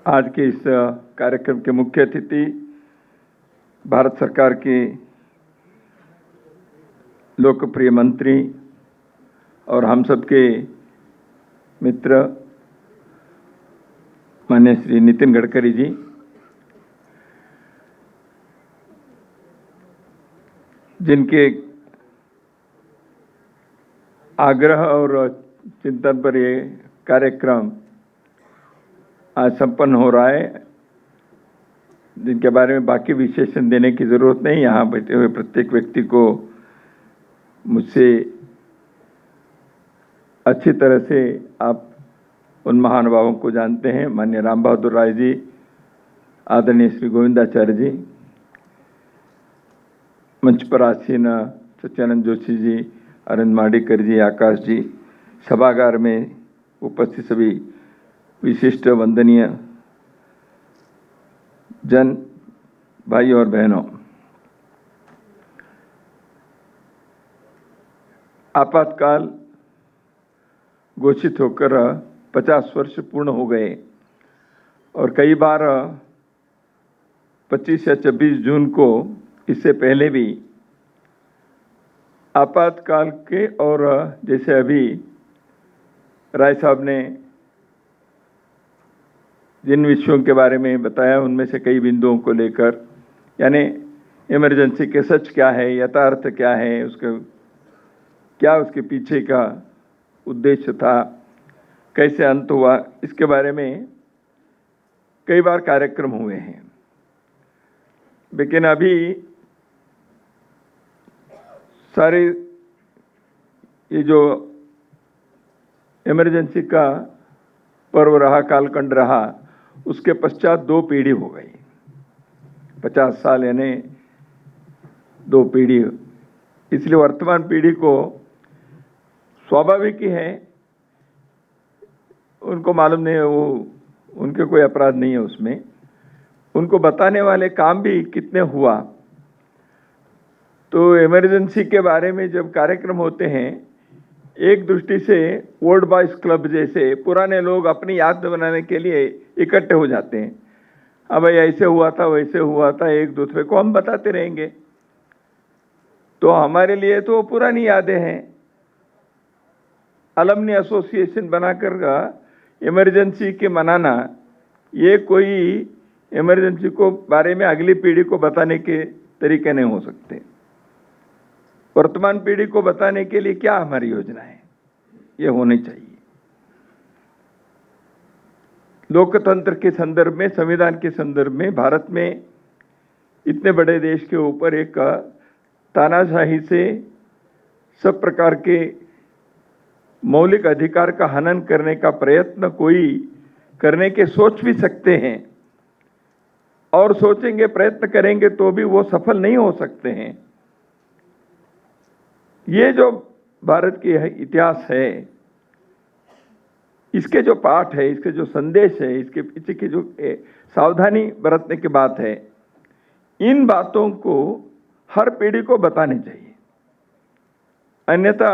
आज के इस कार्यक्रम के मुख्य अतिथि भारत सरकार के लोकप्रिय मंत्री और हम सबके मित्र माननीय श्री नितिन गडकरी जी, जिनके आग्रह और चिंतन पर ये कार्यक्रम आज संपन्न हो रहा है, जिनके बारे में बाकी विशेषण देने की जरूरत नहीं। यहाँ बैठे हुए प्रत्येक व्यक्ति को मुझसे अच्छी तरह से आप उन महानुभावों को जानते हैं। माननीय राम बहादुर राय जी, आदरणीय श्री गोविंदाचार्य जी, मंच पर आसीन सत्यानंद जोशी जी, अरविंद माडीकर जी, आकाश जी, सभागार में उपस्थित सभी विशिष्ट वंदनीय जन भाई और बहनों, आपातकाल घोषित होकर 50 वर्ष पूर्ण हो गए और कई बार 25 या 26 जून को इससे पहले भी आपातकाल के और जैसे अभी राय साहब ने जिन विषयों के बारे में बताया उनमें से कई बिंदुओं को लेकर, यानी इमरजेंसी के सच क्या है, यथार्थ क्या है, उसके पीछे का उद्देश्य था, कैसे अंत हुआ, इसके बारे में कई बार कार्यक्रम हुए हैं। लेकिन अभी सारे ये जो इमरजेंसी का पर्व रहा, कालखंड रहा, उसके पश्चात 2 पीढ़ी हो गई। 50 साल यानी 2 पीढ़ी। इसलिए वर्तमान पीढ़ी को स्वाभाविक ही है, उनको मालूम नहीं है, वो उनके कोई अपराध नहीं है उसमें, उनको बताने वाले काम भी कितने हुआ। तो इमरजेंसी के बारे में जब कार्यक्रम होते हैं, एक दृष्टि से ओल्ड बॉयज क्लब जैसे पुराने लोग अपनी याद बनाने के लिए इकट्ठे हो जाते हैं। अब भाई ऐसे हुआ था, वैसे हुआ था, एक दूसरे को हम बताते रहेंगे। तो हमारे लिए तो पुरानी यादें हैं। अलमनी एसोसिएशन बनाकर इमरजेंसी के मनाना, ये कोई इमरजेंसी को बारे में अगली पीढ़ी को बताने के तरीके नहीं हो सकते। वर्तमान पीढ़ी को बताने के लिए क्या हमारी योजना है, ये होनी चाहिए। लोकतंत्र के संदर्भ में, संविधान के संदर्भ में, भारत में इतने बड़े देश के ऊपर एक तानाशाही से सब प्रकार के मौलिक अधिकार का हनन करने का प्रयत्न कोई करने के सोच भी सकते हैं, और सोचेंगे, प्रयत्न करेंगे तो भी वो सफल नहीं हो सकते हैं। ये जो भारत की इतिहास है, इसके जो पाठ है, इसके जो संदेश है, इसके पीछे की जो सावधानी बरतने की बात है, इन बातों को हर पीढ़ी को बतानी चाहिए। अन्यथा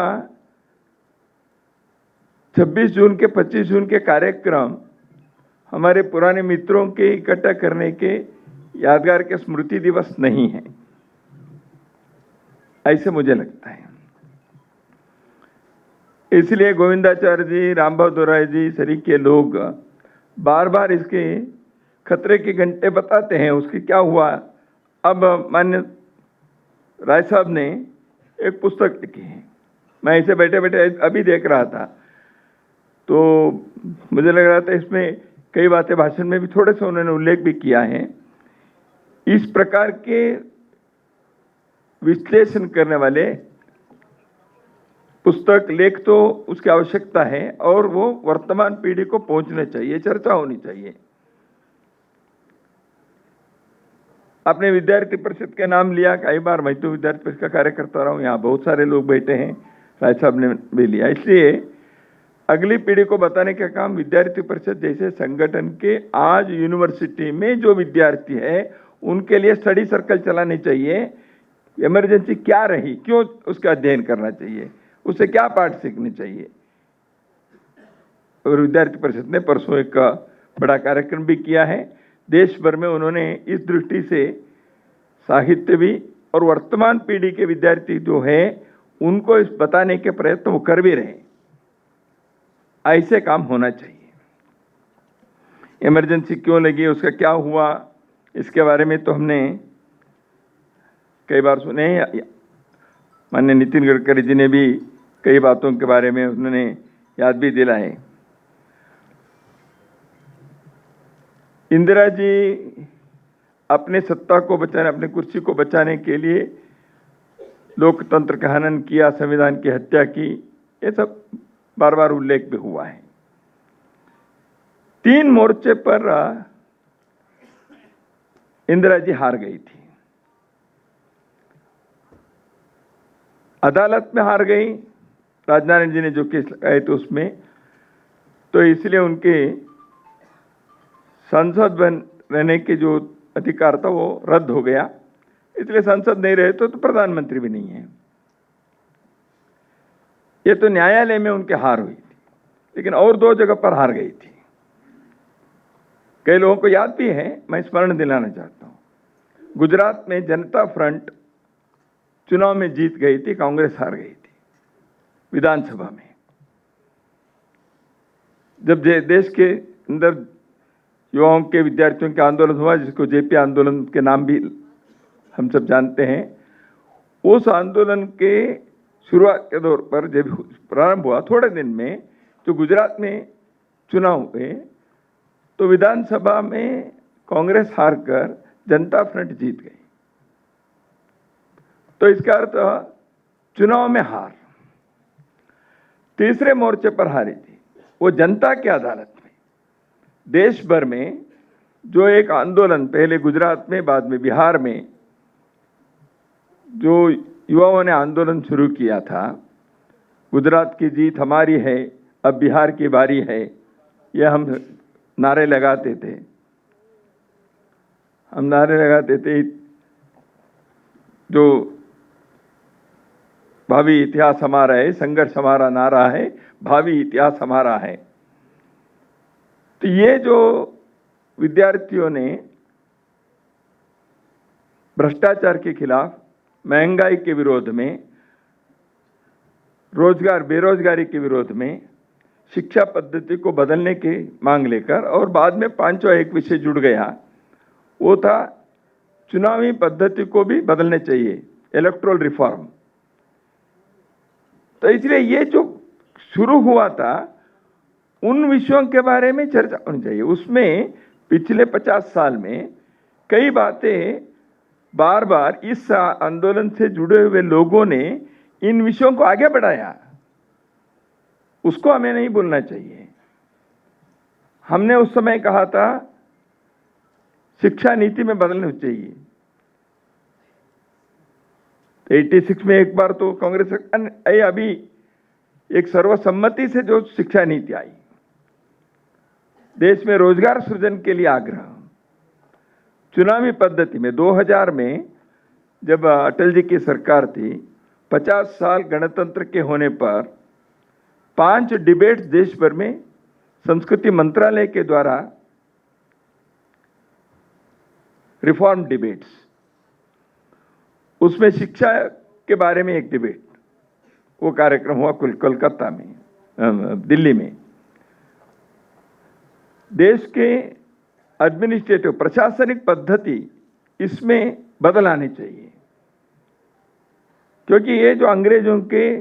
26 जून के 25 जून के कार्यक्रम हमारे पुराने मित्रों के इकट्ठा करने के यादगार के स्मृति दिवस नहीं है, ऐसे मुझे लगता है। इसलिए गोविंदाचार्य जी, राम बहादुर राय जी सरी के लोग बार बार इसके खतरे के घंटे बताते हैं, उसकी क्या हुआ। अब मान्य राय साहब ने एक पुस्तक लिखी है, मैं इसे बैठे बैठे अभी देख रहा था, तो मुझे लग रहा था इसमें कई बातें भाषण में भी थोड़े से उन्होंने उल्लेख भी किया है। इस प्रकार के विश्लेषण करने वाले पुस्तक लेख तो उसकी आवश्यकता है, और वो वर्तमान पीढ़ी को पहुंचने चाहिए, चर्चा होनी चाहिए। आपने विद्यार्थी परिषद के नाम लिया, कई बार मैं तो विद्यार्थी परिषद का कार्य करता रहा हूँ, यहाँ बहुत सारे लोग बैठे हैं, राय साहब ने भी लिया। इसलिए अगली पीढ़ी को बताने का काम विद्यार्थी परिषद जैसे संगठन के, आज यूनिवर्सिटी में जो विद्यार्थी है उनके लिए स्टडी सर्कल चलानी चाहिए। इमरजेंसी क्या रही, क्यों उसका अध्ययन करना चाहिए, उसे क्या पाठ सीखने चाहिए। और विद्यार्थी परिषद ने परसों एक बड़ा कार्यक्रम भी किया है। देश भर में उन्होंने इस दृष्टि से साहित्य भी और वर्तमान पीढ़ी के विद्यार्थी जो है उनको इस बताने के प्रयत्न वो कर भी रहे हैं। ऐसे काम होना चाहिए। इमरजेंसी क्यों लगी, उसका क्या हुआ, इसके बारे में तो हमने कई बार सुने। माननीय नितिन गडकरी जी ने भी कई बातों के बारे में उन्होंने याद भी दिलाए। इंदिरा जी अपने सत्ता को बचाने, अपने कुर्सी को बचाने के लिए लोकतंत्र का हनन किया, संविधान की हत्या की, ये सब बार बार उल्लेख भी हुआ है। 3 मोर्चे पर इंदिरा जी हार गई थी। अदालत में हार गई, राजनारायण जी ने जो केस लगाए थे उसमें, तो इसलिए उनके सांसद रहने के जो अधिकार था वो रद्द हो गया। इसलिए सांसद नहीं रहे तो प्रधानमंत्री भी नहीं है। ये तो न्यायालय में उनके हार हुई थी, लेकिन और 2 जगह पर हार गई थी। कई लोगों को याद भी है, मैं स्मरण दिलाना चाहता हूं। गुजरात में जनता फ्रंट चुनाव में जीत गई थी, कांग्रेस हार गई थी विधानसभा में। जब देश के अंदर युवाओं के, विद्यार्थियों के आंदोलन हुआ, जिसको जेपी आंदोलन के नाम भी हम सब जानते हैं, उस आंदोलन के शुरुआत के दौर पर जब प्रारंभ हुआ, थोड़े दिन में जो गुजरात में चुनाव हुए तो विधानसभा में कांग्रेस हारकर जनता फ्रंट जीत गई। तो इसका अर्थ चुनाव में हार। तीसरे मोर्चे पर हारी थी, वो जनता की अदालत में। देश भर में जो एक आंदोलन, पहले गुजरात में, बाद में बिहार में, जो युवाओं ने आंदोलन शुरू किया था, गुजरात की जीत हमारी है, अब बिहार की बारी है, यह हम नारे लगाते थे। हम नारे लगाते थे, जो भावी इतिहास हमारा है, संघर्ष हमारा नारा है, भावी इतिहास हमारा है। तो ये जो विद्यार्थियों ने भ्रष्टाचार के खिलाफ, महंगाई के विरोध में, रोजगार, बेरोजगारी के विरोध में, शिक्षा पद्धति को बदलने की मांग लेकर, और बाद में 5वां एक विषय जुड़ गया, वो था चुनावी पद्धति को भी बदलने चाहिए, इलेक्टोरल रिफॉर्म। तो इसलिए ये जो शुरू हुआ था, उन विषयों के बारे में चर्चा होनी चाहिए। उसमें पिछले 50 साल में कई बातें बार बार इस आंदोलन से जुड़े हुए लोगों ने इन विषयों को आगे बढ़ाया, उसको हमें नहीं भूलना चाहिए। हमने उस समय कहा था शिक्षा नीति में बदलनी चाहिए। 86 में एक बार तो कांग्रेस सरकार, अभी एक सर्वसम्मति से जो शिक्षा नीति आई, देश में रोजगार सृजन के लिए आग्रह, चुनावी पद्धति में 2000 में जब अटल जी की सरकार थी, 50 साल गणतंत्र के होने पर 5 डिबेट्स देश भर में संस्कृति मंत्रालय के द्वारा, रिफॉर्म डिबेट्स, उसमें शिक्षा के बारे में एक डिबेट, वो कार्यक्रम हुआ कोलकाता में, दिल्ली में। देश के एडमिनिस्ट्रेटिव, प्रशासनिक पद्धति इसमें बदल आनी चाहिए, क्योंकि ये जो अंग्रेजों के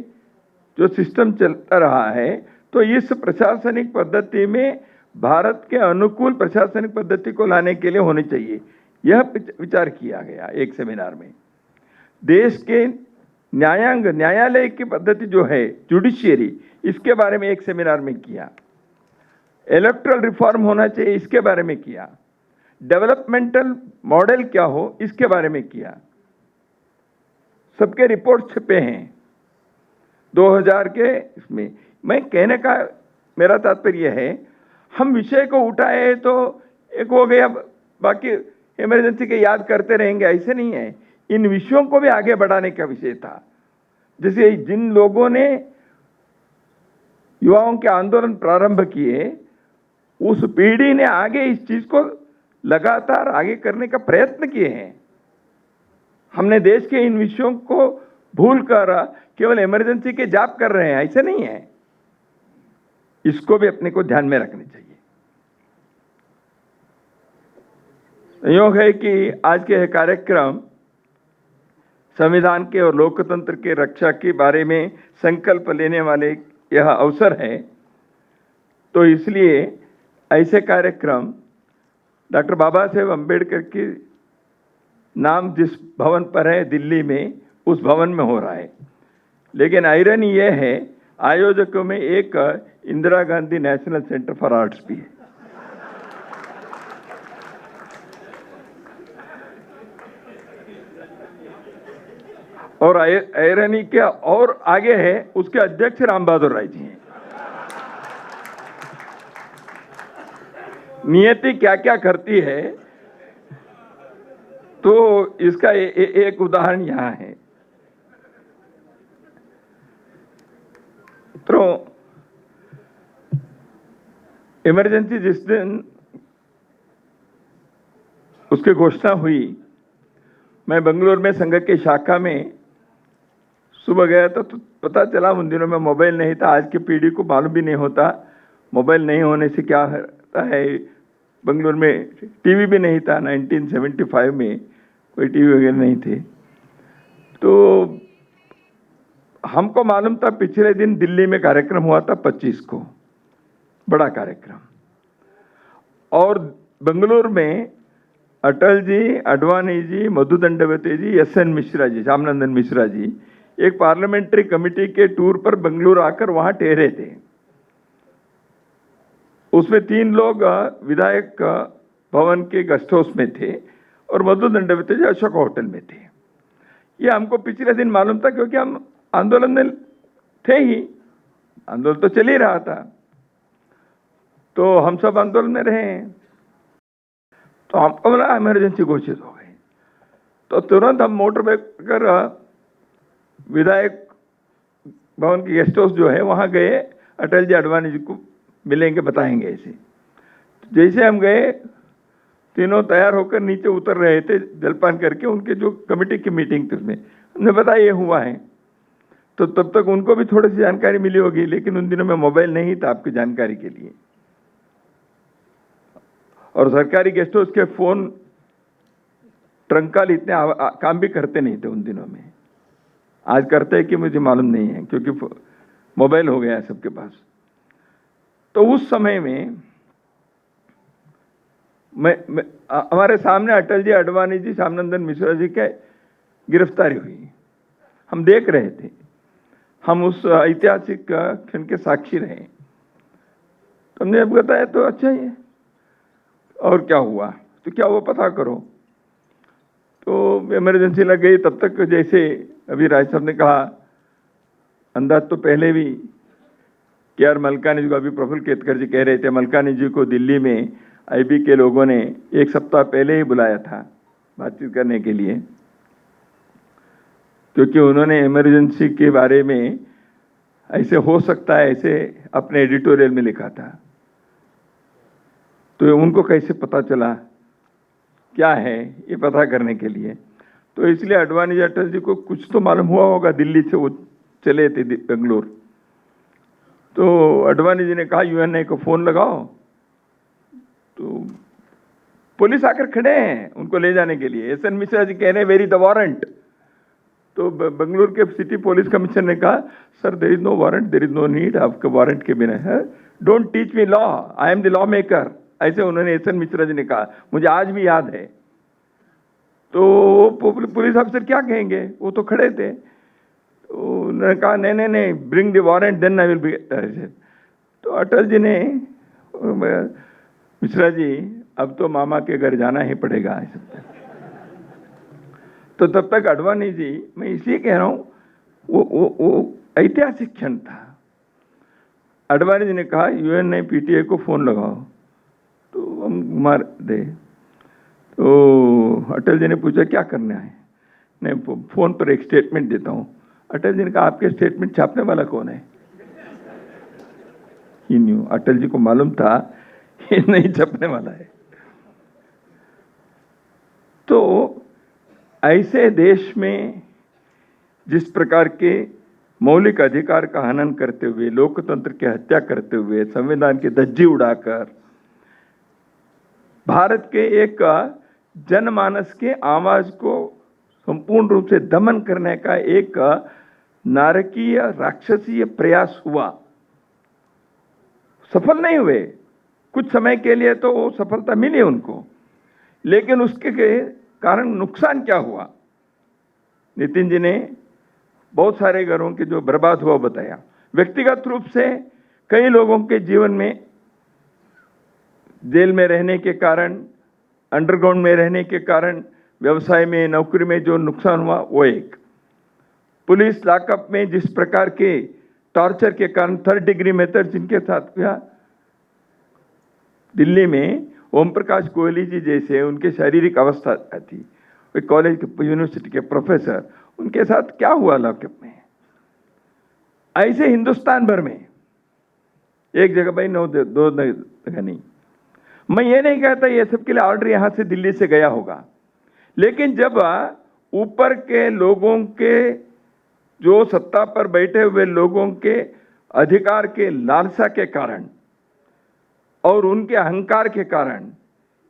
जो सिस्टम चलता रहा है, तो इस प्रशासनिक पद्धति में भारत के अनुकूल प्रशासनिक पद्धति को लाने के लिए होनी चाहिए। यह विचार किया गया एक सेमिनार में। देश के न्यायांग, न्यायालय की पद्धति जो है, जुडिशियरी, इसके बारे में एक सेमिनार में किया। इलेक्टोरल रिफॉर्म होना चाहिए, इसके बारे में किया। डेवलपमेंटल मॉडल क्या हो, इसके बारे में किया। सबके रिपोर्ट छपे हैं 2000 के इसमें। मैं कहने का मेरा तात्पर्य है, हम विषय को उठाए तो एक हो गया, बाकी इमरजेंसी के याद करते रहेंगे, ऐसे नहीं है। इन विषयों को भी आगे बढ़ाने का विषय था। जैसे जिन लोगों ने युवाओं के आंदोलन प्रारंभ किए, उस पीढ़ी ने आगे इस चीज को लगातार आगे करने का प्रयत्न किए हैं। हमने देश के इन विषयों को भूलकर केवल इमरजेंसी के जाप कर रहे हैं, ऐसे नहीं है। इसको भी अपने को ध्यान में रखना चाहिए। संयोग है कि आज के यह कार्यक्रम संविधान के और लोकतंत्र के रक्षा के बारे में संकल्प लेने वाले यह अवसर है। तो इसलिए ऐसे कार्यक्रम डॉक्टर बाबा साहेब अम्बेडकर के नाम जिस भवन पर है दिल्ली में, उस भवन में हो रहा है। लेकिन आयरनी यह है, आयोजकों में एक Indira Gandhi national centre for arts भी है। और आयरनी के और आगे है, उसके अध्यक्ष राम बहादुर राय जी हैं। नियति क्या क्या करती है, तो इसका एक उदाहरण यहां है। तो इमरजेंसी जिस दिन उसकी घोषणा हुई, मैं बेंगलुरु में संघ के शाखा में सुबह गया तो पता चला, उन दिनों में मोबाइल नहीं था। आज की पीढ़ी को मालूम भी नहीं होता मोबाइल नहीं होने से क्या होता है। बेंगलुरु में टीवी भी नहीं था, 1975 में कोई टीवी वगैरह नहीं थे। तो हमको मालूम था पिछले दिन दिल्ली में कार्यक्रम हुआ था 25 को, बड़ा कार्यक्रम। और बेंगलुरु में अटल जी, अडवाणी जी, मधु दंडवते जी, एस.एन. मिश्रा जी, श्यामनंदन मिश्रा जी एक पार्लियामेंट्री कमेटी के टूर पर बेंगलुरु आकर वहां ठहरे थे। उसमें 3 लोग विधायक भवन के गेस्ट हाउस में थे और मधु दंडवते जी अशोक होटल में थे। ये हमको पिछले दिन मालूम था, क्योंकि हम आंदोलन में थे ही, आंदोलन तो चल ही रहा था, तो हम सब आंदोलन में रहे हैं। तो हमको बोला इमरजेंसी घोषित हो गई। तो तुरंत हम मोटर बाइक कर विधायक भवन की गेस्ट हाउस जो है वहां गए। अटल जी, अडवाणी जी को मिलेंगे, बताएंगे ऐसे। जैसे हम गए, तीनों तैयार होकर नीचे उतर रहे थे जलपान करके। उनके जो कमेटी की मीटिंग थी उसमें हमने बताया ये हुआ है। तो तब तक उनको भी थोड़ी सी जानकारी मिली होगी, लेकिन उन दिनों में मोबाइल नहीं था आपकी जानकारी के लिए। और सरकारी गेस्ट हाउस के फोन ट्रंकाल इतने काम भी करते नहीं थे उन दिनों में। आज करते हैं कि मुझे मालूम नहीं है, क्योंकि मोबाइल हो गया है सबके पास। तो उस समय में हमारे सामने अटल जी, अडवाणी जी, श्यामनंदन मिश्रा जी के गिरफ्तारी हुई। हम देख रहे थे, हम उस ऐतिहासिक क्षण के साक्षी रहे। तो हमने अब बताया तो अच्छा ही है, और क्या हुआ, तो क्या हुआ पता करो। तो इमरजेंसी लग गई। तब तक जैसे अभी राय साहब ने कहा, अंदाज तो पहले भी के.आर. मलकानी जी को, अभी प्रफुल्ल केतकर जी कह रहे थे, मलकानी जी को दिल्ली में आईबी के लोगों ने 1 सप्ताह पहले ही बुलाया था बातचीत करने के लिए, क्योंकि उन्होंने इमरजेंसी के बारे में ऐसे हो सकता है ऐसे अपने एडिटोरियल में लिखा था। तो उनको कैसे पता चला क्या है, ये पता करने के लिए। तो इसलिए अडवाणी जी, अटल जी को कुछ तो मालूम हुआ होगा। दिल्ली से वो चले थे बेंगलुरु। तो अडवाणी जी ने कहा यूएनए को फोन लगाओ। तो पुलिस आकर खड़े हैं उनको ले जाने के लिए। एस.एन. मिश्रा जी कह रहे हैं वेर इज द वारंट। तो बेंगलुरु के सिटी पुलिस कमिश्नर ने कहा sir there is no warrant, there is no need, आपका वारंट के बिना है। Don't teach me law, I am the law maker, ऐसे उन्होंने एस.एन. मिश्रा जी ने कहा। मुझे आज भी याद है। तो पुलिस अफसर क्या कहेंगे, वो तो खड़े थे। तो उन्होंने कहा नहीं नहीं नहीं, bring the warrant then I will be. तो अटल जी ने, मिश्रा जी अब तो मामा के घर जाना ही पड़ेगा ऐसे। तो तब तक अडवाणी जी, मैं इसलिए कह रहा हूं, वो ऐतिहासिक क्षण था। अडवाणी जी ने कहा यूएनए पीटीआई को फोन लगाओ। तो हम मार दे। तो अटल जी ने पूछा क्या करना है। मैं फोन पर एक स्टेटमेंट देता हूं। अटल जी ने कहा आपके स्टेटमेंट छापने वाला कौन है। ही न्यू, अटल जी को मालूम था ये नहीं छपने वाला है। तो ऐसे देश में जिस प्रकार के मौलिक अधिकार का हनन करते हुए, लोकतंत्र की हत्या करते हुए, संविधान की धज्जी उड़ाकर भारत के एक जनमानस के आवाज को संपूर्ण रूप से दमन करने का एक नारकीय राक्षसीय प्रयास हुआ, सफल नहीं हुए। कुछ समय के लिए तो वो सफलता मिली उनको, लेकिन उसके कारण नुकसान क्या हुआ? नितिन जी ने बहुत सारे घरों के जो बर्बाद हुआ बताया। व्यक्तिगत रूप से कई लोगों के जीवन में जेल में रहने के कारण, अंडरग्राउंड में रहने के कारण, व्यवसाय में, नौकरी में जो नुकसान हुआ वो एक। पुलिस लॉकअप में जिस प्रकार के टॉर्चर के कारण, 3rd डिग्री मेथड जिनके साथ हुआ, दिल्ली में ओम प्रकाश कोहली जी जैसे उनके शारीरिक अवस्था थी, कॉलेज के, यूनिवर्सिटी के प्रोफेसर, उनके साथ क्या हुआ लॉकअप में? ऐसे हिंदुस्तान भर में एक जगह भाई, दो जगह नहीं। मैं ये नहीं कहता ये सब के लिए ऑर्डर यहां से दिल्ली से गया होगा, लेकिन जब ऊपर के लोगों के, जो सत्ता पर बैठे हुए लोगों के अधिकार के लालसा के कारण और उनके अहंकार के कारण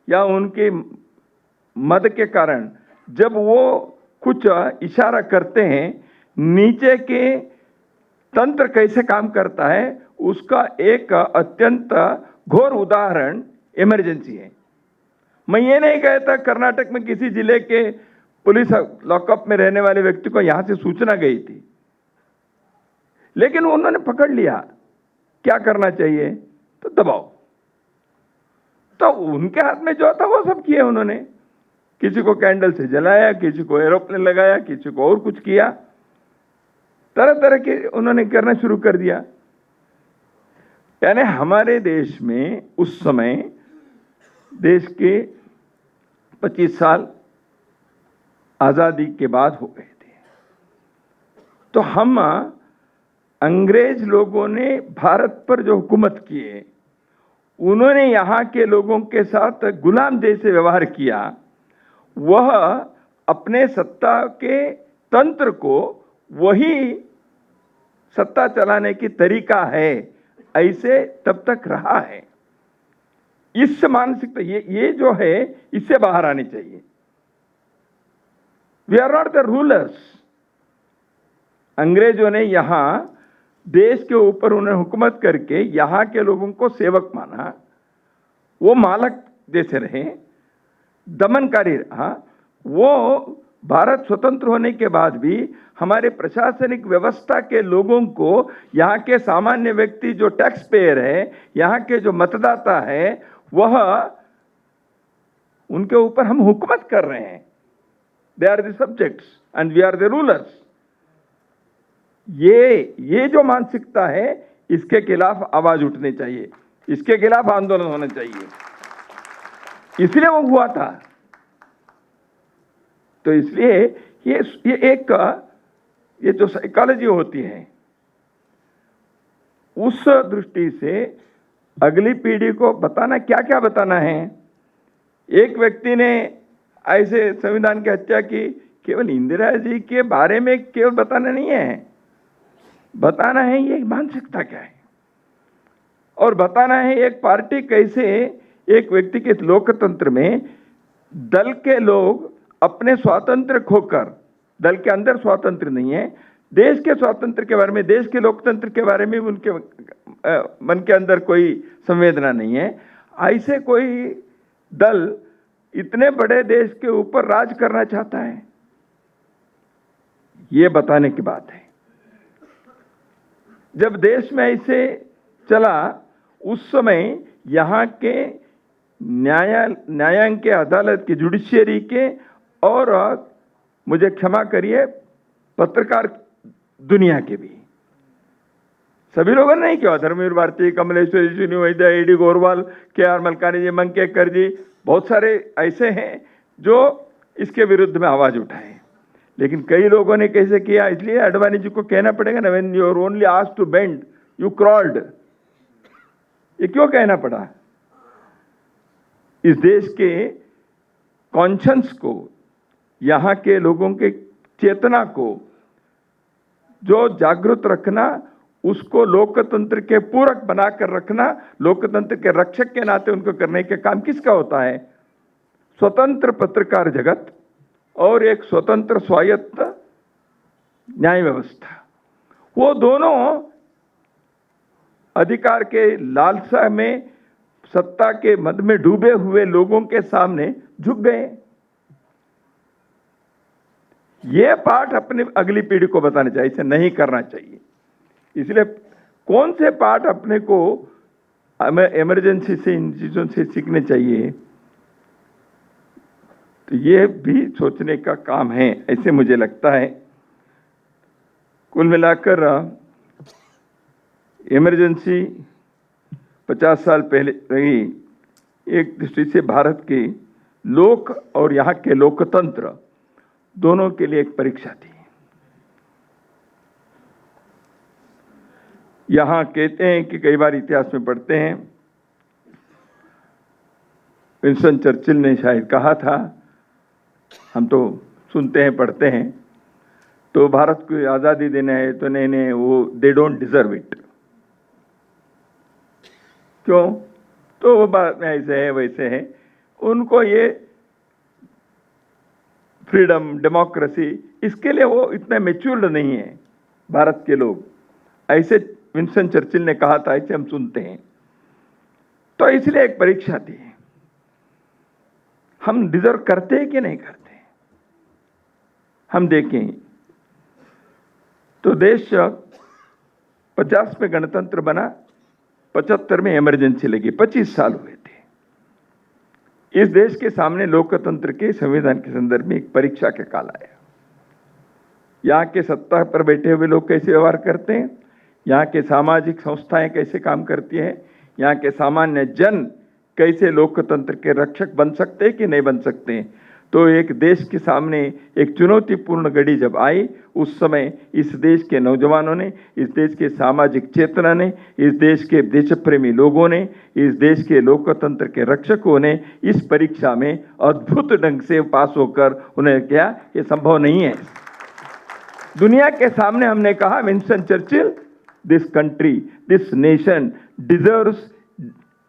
या उनके मद के कारण, जब वो कुछ इशारा करते हैं, नीचे के तंत्र कैसे काम करता है उसका एक अत्यंत घोर उदाहरण इमरजेंसी है। मैं ये नहीं कहता कर्नाटक में किसी जिले के पुलिस लॉकअप में रहने वाले व्यक्ति को यहां से सूचना गई थी, लेकिन उन्होंने पकड़ लिया। क्या करना चाहिए? तो दबाओ। तो उनके हाथ में जो था वो सब किए उन्होंने। किसी को कैंडल से जलाया, किसी को एरोप्लेन लगाया, किसी को और कुछ किया, तरह तरह के उन्होंने करना शुरू कर दिया। यानी हमारे देश में उस समय देश के 25 साल आजादी के बाद हो गए थे। तो हम अंग्रेज लोगों ने भारत पर जो हुकूमत किए, उन्होंने यहां के लोगों के साथ गुलाम जैसे व्यवहार किया। वह अपने सत्ता के तंत्र को वही सत्ता चलाने की तरीका है, ऐसे तब तक रहा है। इस मानसिकता, ये जो है, इससे बाहर आनी चाहिए। We are not the rulers. अंग्रेजों ने यहां देश के ऊपर उन्हें हुकूमत करके यहां के लोगों को सेवक माना, वो मालक जैसे रहे, दमनकारी रहा। वो भारत स्वतंत्र होने के बाद भी हमारे प्रशासनिक व्यवस्था के लोगों को, यहाँ के सामान्य व्यक्ति जो टैक्स पेयर है, यहाँ के जो मतदाता है, वह उनके ऊपर हम हुकूमत कर रहे हैं। They are the subjects and we are the rulers. ये जो मानसिकता है, इसके खिलाफ आवाज उठनी चाहिए, इसके खिलाफ आंदोलन होना चाहिए। इसलिए वो हुआ था। तो इसलिए ये जो साइकोलॉजी होती है, उस दृष्टि से अगली पीढ़ी को बताना, क्या क्या बताना है। एक व्यक्ति ने ऐसे संविधान की हत्या की, केवल इंदिरा जी के बारे में केवल बताना नहीं है, बताना है ये मानसिकता क्या है, और बताना है एक पार्टी कैसे एक व्यक्ति के लोकतंत्र में दल के लोग अपने स्वातंत्र खोकर, दल के अंदर स्वातंत्र नहीं है, देश के स्वातंत्र के बारे में, देश के लोकतंत्र के बारे में उनके मन के अंदर कोई संवेदना नहीं है, ऐसे कोई दल इतने बड़े देश के ऊपर राज करना चाहता है, ये बताने की बात है। जब देश में ऐसे चला, उस समय यहाँ के न्यायांग के, अदालत की, जुडिशियरी के, और मुझे क्षमा करिए, पत्रकार दुनिया के भी सभी लोगों ने नहीं किया। धर्मवीर भारती, कमलेश्वर जी, वैद्य, एडी गोरवाल, के.आर. मलकानी जी, मंकेकर जी, बहुत सारे ऐसे हैं जो इसके विरुद्ध में आवाज उठाए। लेकिन कई लोगों ने कैसे किया, इसलिए अडवाणी जी को कहना पड़ेगा ना, when you are only asked to bend you crawled. ये क्यों कहना पड़ा? इस देश के कॉन्शंस को, यहाँ के लोगों के चेतना को जो जागृत रखना, उसको लोकतंत्र के पूरक बनाकर रखना, लोकतंत्र के रक्षक के नाते उनको करने के काम किसका होता है? स्वतंत्र पत्रकार जगत और एक स्वतंत्र स्वायत्त न्याय व्यवस्था। वो दोनों अधिकार के लालसा में, सत्ता के मद में डूबे हुए लोगों के सामने झुक गए। ये पाठ अपनी अगली पीढ़ी को बताना चाहिए, इसे नहीं करना चाहिए। इसलिए कौन से पाठ अपने को इमरजेंसी से, इन चीजों से सीखने चाहिए, तो ये भी सोचने का काम है, ऐसे मुझे लगता है। कुल मिलाकर इमरजेंसी 50 साल पहले रही, एक दृष्टि से भारत के लोक और यहाँ के लोकतंत्र दोनों के लिए एक परीक्षा थी। यहाँ कहते हैं कि कई बार इतिहास में पढ़ते हैं, विंस्टन चर्चिल ने शायद कहा था, हम तो सुनते हैं पढ़ते हैं, तो भारत को आज़ादी देना है तो नहीं, वो दे डोंट डिजर्व इट। क्यों? तो वो बात में ऐसे है वैसे है, उनको ये फ्रीडम, डेमोक्रेसी, इसके लिए वो इतने मैच्योर्ड नहीं है भारत के लोग, ऐसे विंस्टन चर्चिल ने कहा था, ऐसे हम सुनते हैं। तो इसलिए एक परीक्षा थी, हम डिजर्व करते हैं कि नहीं करते। हम देखें तो देश 50 में गणतंत्र बना, 75 में इमरजेंसी लगी, 25 साल हुए थे। इस देश के सामने लोकतंत्र के, संविधान के संदर्भ में एक परीक्षा के काल आया। यहाँ के सत्ता पर बैठे हुए लोग कैसे व्यवहार करते हैं, यहाँ के सामाजिक संस्थाएं कैसे काम करती हैं, यहाँ के सामान्य जन कैसे लोकतंत्र के रक्षक बन सकते हैं कि नहीं बन सकते हैं। तो एक देश के सामने एक चुनौतीपूर्ण घड़ी जब आई, उस समय इस देश के नौजवानों ने, इस देश के सामाजिक चेतना ने, इस देश के देशप्रेमी लोगों ने, इस देश के लोकतंत्र के रक्षकों ने इस परीक्षा में अद्भुत ढंग से पास होकर उन्हें क्या, ये संभव नहीं है। दुनिया के सामने हमने कहा, Winston Churchill, this country, this nation deserves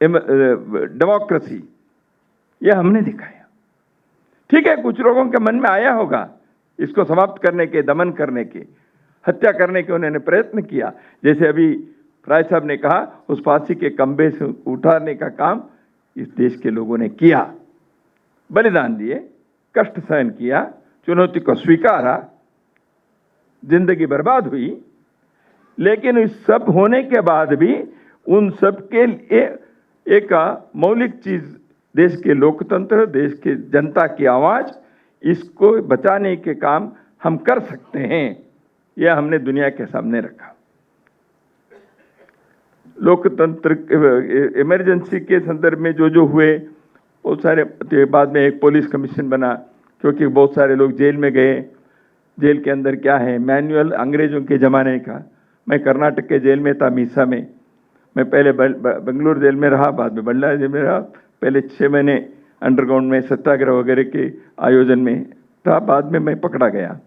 democracy, ये हमने दिखाया। ठीक है, कुछ लोगों के मन में आया होगा इसको समाप्त करने के, दमन करने के, हत्या करने के उन्होंने प्रयत्न किया। जैसे अभी राय साहब ने कहा, उस फांसी के खंभे से उठाने का काम इस देश के लोगों ने किया, बलिदान दिए, कष्ट सहन किया, चुनौती को स्वीकारा, जिंदगी बर्बाद हुई। लेकिन इस सब होने के बाद भी उन सब के लिए एक मौलिक चीज, देश के लोकतंत्र, देश के जनता की आवाज, इसको बचाने के काम हम कर सकते हैं, यह हमने दुनिया के सामने रखा। लोकतंत्र इमरजेंसी के संदर्भ में जो हुए, बहुत सारे, बाद में एक पुलिस कमीशन बना, क्योंकि बहुत सारे लोग जेल में गए। जेल के अंदर क्या है, मैनुअल अंग्रेजों के ज़माने का। मैं कर्नाटक के जेल में था, मीसा में। मैं पहले बेंगलुरु जेल में रहा, बाद में बल्लारी जेल में रहा। पहले 6 महीने अंडरग्राउंड में सत्याग्रह वगैरह के आयोजन में था, बाद में मैं पकड़ा गया।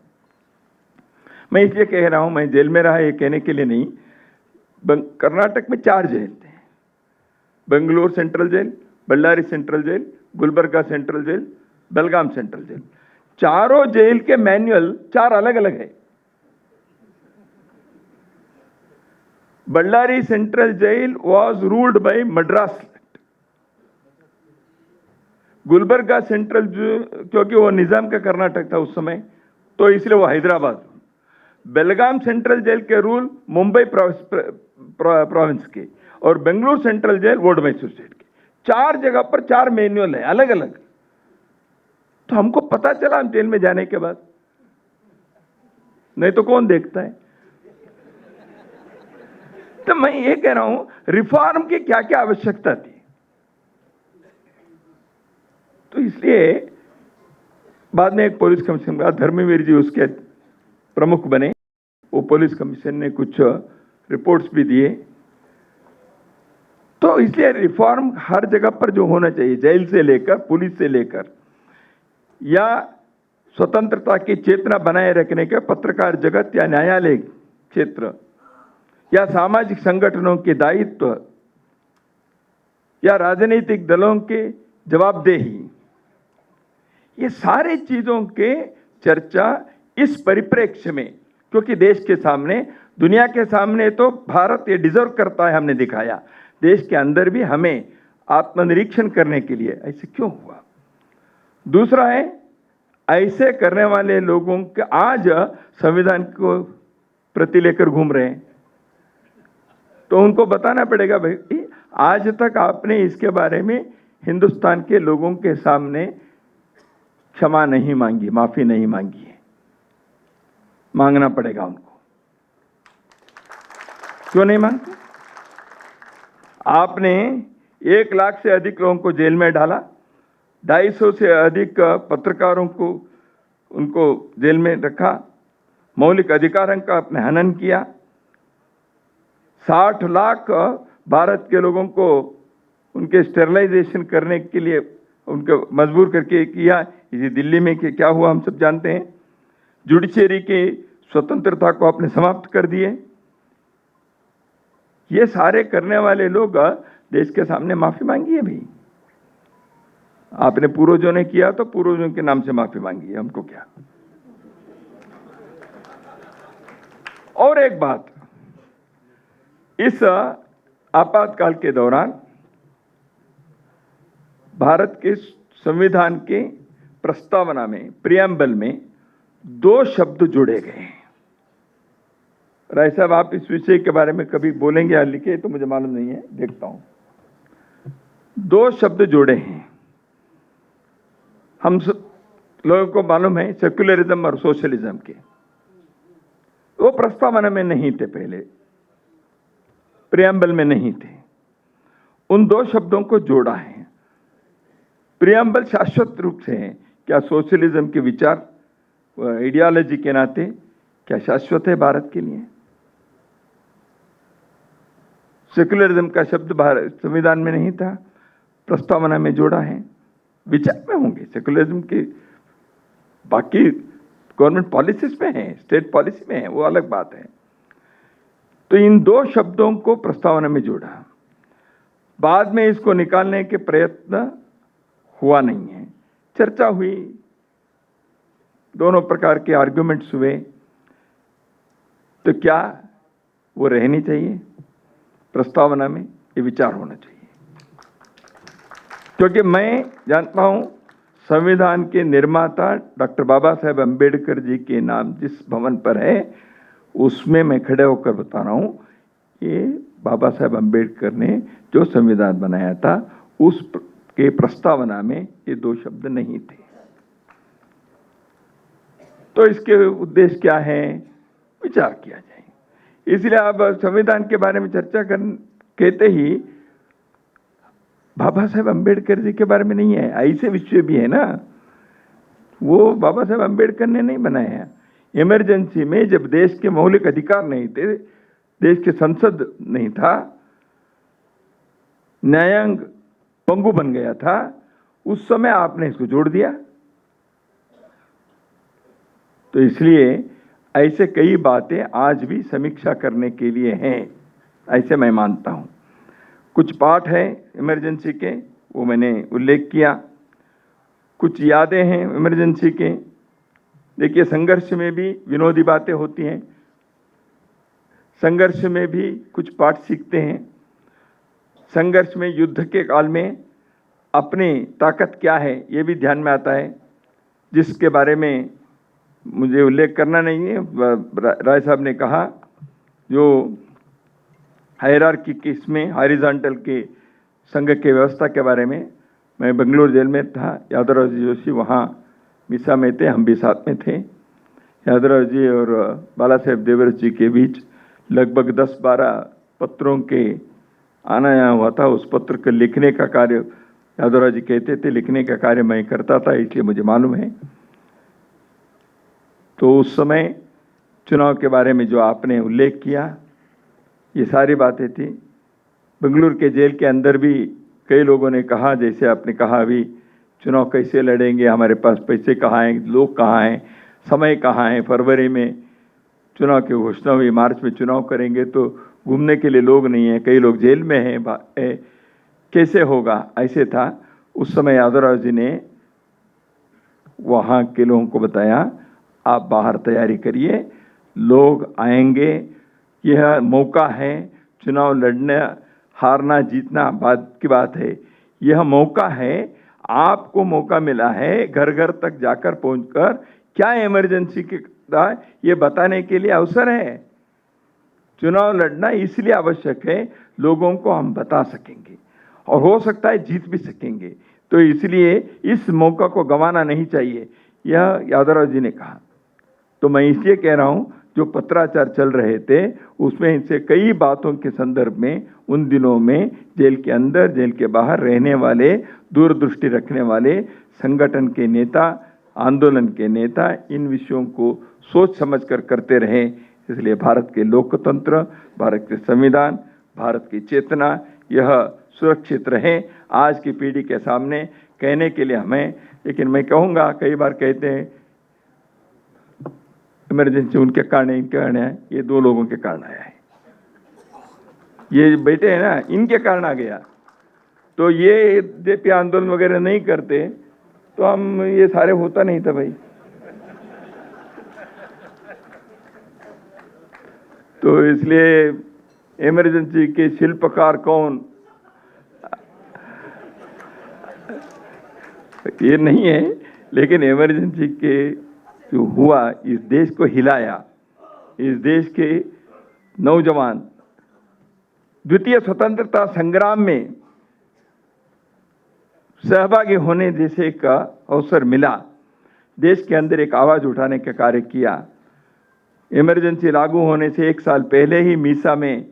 मैं इसलिए कह रहा हूँ, मैं जेल में रहा ये कहने के लिए नहीं। कर्नाटक में 4 जेल थे, Bengaluru central jail, Ballari central jail, Gulbarga central jail, Belgaum central jail. चारों जेल के मैनुअल 4 अलग अलग है। Ballari central jail was ruled by Madras act. Gulbarga central, क्योंकि वो निजाम का कर्नाटक था उस समय, तो इसलिए वो हैदराबाद। बेलगाम सेंट्रल जेल के रूल मुंबई प्रोविंस के, और बेंगलुरु सेंट्रल जेल वोड मैसूर स्टेट के। 4 जगह पर 4 मैनुअल है अलग अलग। तो हमको पता चला हम जेल में जाने के बाद, नहीं तो कौन देखता है। तो मैं ये कह रहा हूं, रिफॉर्म की क्या क्या आवश्यकता थी। तो इसलिए बाद में एक पुलिस कमीशन का, धर्मवीर जी उसके प्रमुख बने। वो पुलिस कमीशन ने कुछ रिपोर्ट्स भी दिए। तो इसलिए रिफॉर्म हर जगह पर जो होना चाहिए, जेल से लेकर पुलिस से लेकर, या स्वतंत्रता की चेतना बनाए रखने के पत्रकार जगत या न्यायालय क्षेत्र या सामाजिक संगठनों के दायित्व या राजनीतिक दलों के जवाबदेही, ये सारी चीजों के चर्चा इस परिप्रेक्ष्य में, क्योंकि देश के सामने, दुनिया के सामने तो भारत ये डिजर्व करता है, हमने दिखाया, देश के अंदर भी हमें आत्मनिरीक्षण करने के लिए ऐसे क्यों हुआ। दूसरा है, ऐसे करने वाले लोगों के आज संविधान को प्रति लेकर घूम रहे हैं, तो उनको बताना पड़ेगा भाई, आज तक आपने इसके बारे में हिंदुस्तान के लोगों के सामने क्षमा नहीं मांगी, माफी नहीं मांगी है, मांगना पड़ेगा उनको। क्यों नहीं मांगते? आपने 1 लाख से अधिक लोगों को जेल में डाला, 250 से अधिक पत्रकारों को उनको जेल में रखा, मौलिक अधिकारों का आपने हनन किया, 60 लाख भारत के लोगों को उनके स्टेरिलाइजेशन करने के लिए उनको मजबूर करके किया। इसी दिल्ली में क्या हुआ हम सब जानते हैं। जुडिशरी की स्वतंत्रता को आपने समाप्त कर दिए। ये सारे करने वाले लोग देश के सामने माफी मांगी है भाई। आपने पूर्वजों ने किया तो पूर्वजों के नाम से माफी मांगी है, हमको क्या। और एक बात, इस आपातकाल के दौरान भारत के संविधान के प्रस्तावना में, प्रियम्बल में 2 शब्द जोड़े गए हैं। राय साहब, आप इस विषय के बारे में कभी बोलेंगे या लिखे तो मुझे मालूम नहीं है, देखता हूं। 2 शब्द जोड़े हैं। हम लोगों को मालूम है सेक्युलरिज्म और सोशलिज्म के, वो प्रस्तावना में नहीं थे, पहले प्रियम्बल में नहीं थे। उन 2 शब्दों को जोड़ा है। प्रियम्बल शाश्वत रूप से है। क्या सोशलिज्म के विचार, आइडियोलॉजी के नाते क्या शाश्वत है भारत के लिए? सेक्युलरिज्म का शब्द भारत संविधान में नहीं था, प्रस्तावना में जोड़ा है। विचार में होंगे सेक्युलरिज्म के, बाकी गवर्नमेंट पॉलिसीज में है, स्टेट पॉलिसी में है, वो अलग बात है। तो इन 2 शब्दों को प्रस्तावना में जोड़ा। बाद में इसको निकालने के प्रयत्न हुआ नहीं है, चर्चा हुई, दोनों प्रकार के आर्गुमेंट्स हुए। तो क्या वो रहनी चाहिए प्रस्तावना में? ये विचार होना चाहिए। क्योंकि मैं जानता हूं संविधान के निर्माता डॉक्टर बाबा साहेब अम्बेडकर जी के नाम जिस भवन पर है, उसमें मैं खड़े होकर बता रहा हूं, ये बाबा साहेब अम्बेडकर ने जो संविधान बनाया था उस के प्रस्तावना में ये 2 शब्द नहीं थे। तो इसके उद्देश्य क्या है, विचार किया जाए। इसलिए अब संविधान के बारे में चर्चा कहते ही बाबा साहेब अम्बेडकर जी के बारे में नहीं है, ऐसे विषय भी है ना, वो बाबा साहेब अम्बेडकर ने नहीं बनाया। इमरजेंसी में जब देश के मौलिक अधिकार नहीं थे, देश के संसद नहीं था, न्यायांग पंगु बन गया था, उस समय आपने इसको जोड़ दिया। तो इसलिए ऐसे कई बातें आज भी समीक्षा करने के लिए हैं, ऐसे मैं मानता हूं। कुछ पाठ है इमरजेंसी के, वो मैंने उल्लेख किया। कुछ यादें हैं इमरजेंसी के। देखिए, संघर्ष में भी विनोदी बातें होती हैं, संघर्ष में भी कुछ पाठ सीखते हैं। संघर्ष में, युद्ध के काल में अपनी ताकत क्या है ये भी ध्यान में आता है, जिसके बारे में मुझे उल्लेख करना नहीं है। राय साहब ने कहा जो हायरार्की के इसमें हॉरिजॉन्टल के संघ के व्यवस्था के बारे में, मैं बेंगलुरु जेल में था, यादवराव जी जोशी वहाँ मिसा में थे, हम भी साथ में थे। यादवराव जी और बाला साहेब देवरस जी के बीच लगभग 10-12 पत्रों के आना यहाँ हुआ था। उस पत्र को लिखने का कार्य यादवराव जी कहते थे, लिखने का कार्य मैं करता था, इसलिए मुझे मालूम है। तो उस समय चुनाव के बारे में जो आपने उल्लेख किया, ये सारी बातें थी। बेंगलुरु के जेल के अंदर भी कई लोगों ने कहा, जैसे आपने कहा अभी, चुनाव कैसे लड़ेंगे, हमारे पास पैसे कहाँ हैं, लोग कहाँ हैं, समय कहाँ है, फरवरी में चुनाव की घोषणा हुई, मार्च में चुनाव करेंगे तो घूमने के लिए लोग नहीं हैं, कई लोग जेल में हैं, कैसे होगा, ऐसे था। उस समय यादवराव जी ने वहाँ के लोगों को बताया, आप बाहर तैयारी करिए, लोग आएंगे, यह मौका है, चुनाव लड़ने हारना जीतना बाद की बात है, यह मौका है, आपको मौका मिला है घर घर तक जाकर पहुंचकर क्या इमरजेंसी के ये बताने के लिए अवसर है। चुनाव लड़ना इसलिए आवश्यक है, लोगों को हम बता सकेंगे और हो सकता है जीत भी सकेंगे, तो इसलिए इस मौका को गंवाना नहीं चाहिए, यह यादवराव जी ने कहा। तो मैं इसलिए कह रहा हूं, जो पत्राचार चल रहे थे उसमें इनसे कई बातों के संदर्भ में उन दिनों में जेल के अंदर जेल के बाहर रहने वाले, दूरदृष्टि रखने वाले संगठन के नेता, आंदोलन के नेता इन विषयों को सोच समझकर करते रहे। इसलिए भारत के लोकतंत्र, भारत के संविधान, भारत की चेतना यह सुरक्षित रहे आज की पीढ़ी के सामने कहने के लिए हमें। लेकिन मैं कहूँगा, कई बार कहते हैं इमरजेंसी उनके कारण इनके कारण है, ये दो लोगों के कारण आया है, ये बैठे हैं ना, इनके कारण आ गया। तो ये जेपी आंदोलन वगैरह नहीं करते तो हम ये सारे होता नहीं था भाई। तो इसलिए इमरजेंसी के शिल्पकार कौन, ये नहीं है, लेकिन इमरजेंसी के जो हुआ, इस देश को हिलाया, इस देश के नौजवान द्वितीय स्वतंत्रता संग्राम में सहभागी होने जैसे का अवसर मिला, देश के अंदर एक आवाज उठाने का कार्य किया। इमरजेंसी लागू होने से 1 साल पहले ही मीसा में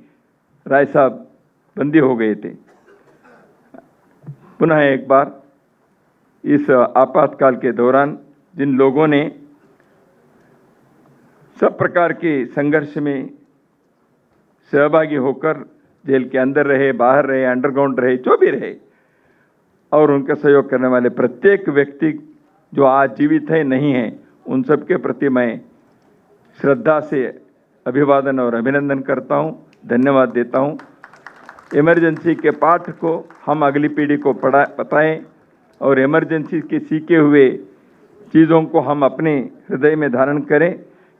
राय साहब बंदी हो गए थे। पुनः एक बार इस आपातकाल के दौरान जिन लोगों ने सब प्रकार के संघर्ष में सहभागी होकर जेल के अंदर रहे, बाहर रहे, अंडरग्राउंड रहे, जो भी रहे, और उनका सहयोग करने वाले प्रत्येक व्यक्ति जो आज जीवित है नहीं है, उन सबके प्रति मैं श्रद्धा से अभिवादन और अभिनंदन करता हूं, धन्यवाद देता हूं। इमरजेंसी के पाठ को हम अगली पीढ़ी को बताएं और इमरजेंसी के सीखे हुए चीज़ों को हम अपने हृदय में धारण करें।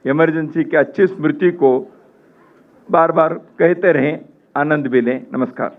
इमरजेंसी की अच्छी स्मृति को बार बार कहते रहें, आनंद भी लें। नमस्कार।